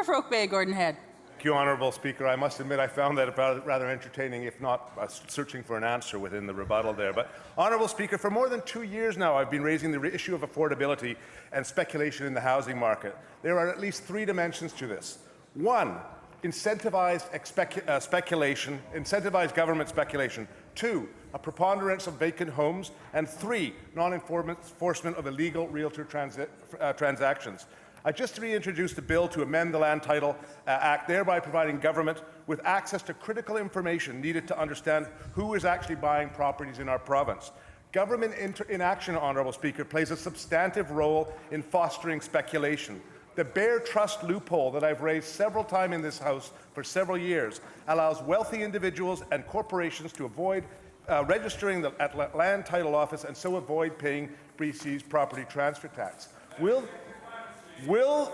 for Froke Bay, Gordon Head. Thank you, Honourable Speaker. I must admit I found that rather entertaining, if not searching for an answer within the rebuttal there. But, Honourable Speaker, for more than 2 years now I've been raising the issue of affordability and speculation in the housing market. There are at least 3 dimensions to this. 1, incentivized government speculation. 2, a preponderance of vacant homes. And 3, non-enforcement of illegal realtor transactions. I just reintroduced a bill to amend the Land Title Act, thereby providing government with access to critical information needed to understand who is actually buying properties in our province. Government inaction, Honourable Speaker, plays a substantive role in fostering speculation. The bare trust loophole that I've raised several times in this House for several years allows wealthy individuals and corporations to avoid registering at the Land Title Office and so avoid paying BC's property transfer tax. Will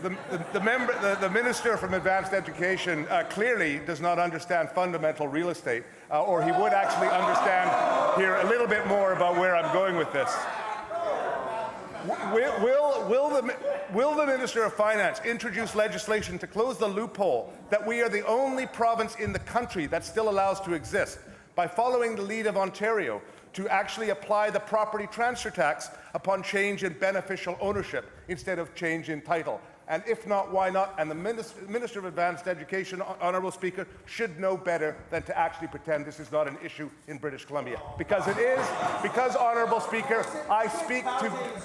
the Minister from Advanced Education clearly does not understand fundamental real estate, or he would actually understand here a little bit more about where I'm going with this. Will the Minister of Finance introduce legislation to close the loophole that we are the only province in the country that still allows to exist by following the lead of Ontario to actually apply the property transfer tax upon change in beneficial ownership instead of change in title? And if not, why not? And the Minister of Advanced Education, Honourable Speaker, should know better than to actually pretend this is not an issue in British Columbia. Because it is, because, Honourable Speaker, I speak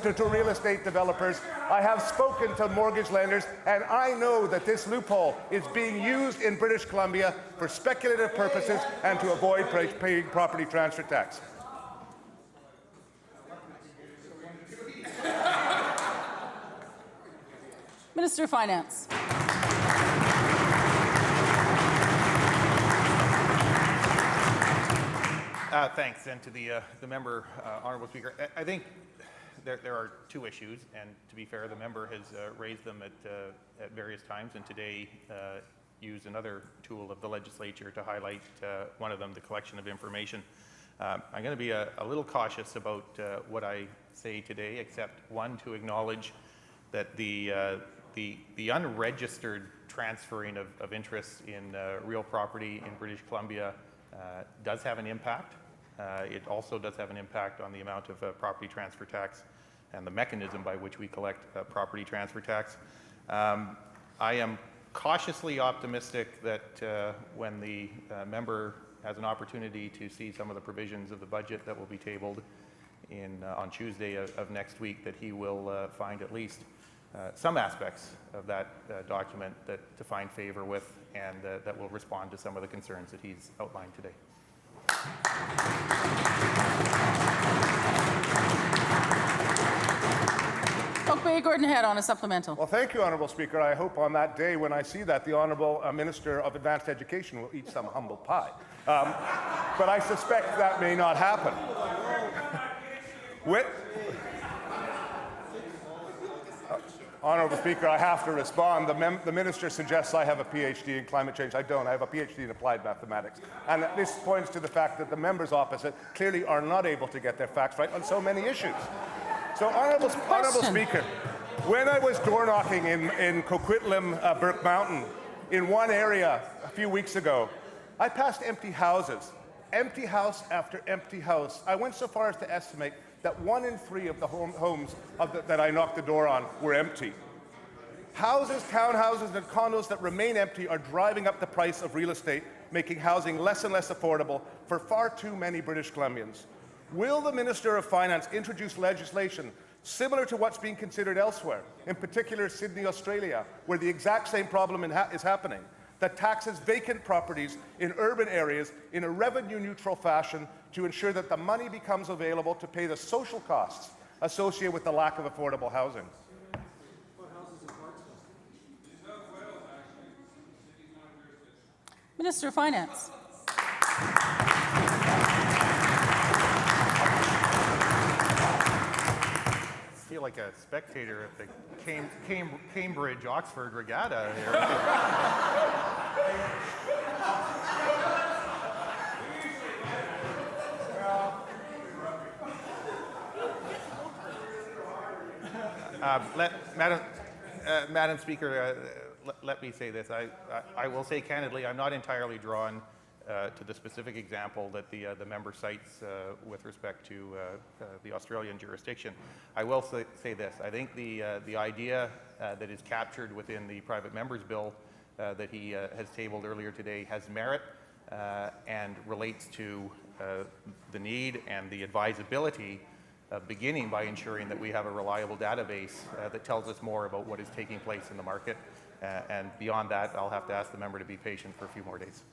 to real estate developers, I have spoken to mortgage lenders, and I know that this loophole is being used in British Columbia for speculative purposes and to avoid paying property transfer tax. Minister of Finance. Thanks, and to the member, Honourable Speaker. I think there are 2 issues, and to be fair, the member has raised them at various times, and today used another tool of the legislature to highlight one of them, the collection of information. I'm going to be a little cautious about what I say today, except one, to acknowledge that the unregistered transferring of interests in real property in British Columbia does have an impact. It also does have an impact on the amount of property transfer tax and the mechanism by which we collect property transfer tax. I am cautiously optimistic that when the member has an opportunity to see some of the provisions of the budget that will be tabled on Tuesday of next week, that he will find at least some aspects of that document to find favour with, and that will respond to some of the concerns that he's outlined today. Okay, Gordon Head on a supplemental. Well, thank you, Honourable Speaker. I hope on that day when I see that, the Honourable Minister of Advanced Education will eat some humble pie. But I suspect that may not happen. Honourable Speaker, I have to respond. The Minister suggests I have a PhD in climate change. I don't. I have a PhD in applied mathematics. And this points to the fact that the members opposite clearly are not able to get their facts right on so many issues. So, Honourable Speaker, when I was door knocking in Coquitlam, Burke Mountain, in one area a few weeks ago, I passed empty houses, empty house after empty house. I went so far as to estimate that 1 in 3 of the homes that I knocked the door on were empty. Houses, townhouses, and condos that remain empty are driving up the price of real estate, making housing less and less affordable for far too many British Columbians. Will the Minister of Finance introduce legislation similar to what's being considered elsewhere, in particular Sydney, Australia, where the exact same problem is happening, that taxes vacant properties in urban areas in a revenue-neutral fashion to ensure that the money becomes available to pay the social costs associated with the lack of affordable housing? Minister of Finance. I feel like a spectator at the Cambridge-Oxford regatta here. Madam Speaker, let me say this. I will say candidly, I'm not entirely drawn to the specific example that the member cites with respect to the Australian jurisdiction. I will say this. I think the idea that is captured within the private member's bill that he has tabled earlier today has merit and relates to the need and the advisability of beginning by ensuring that we have a reliable database that tells us more about what is taking place in the market. And beyond that, I'll have to ask the member to be patient for a few more days.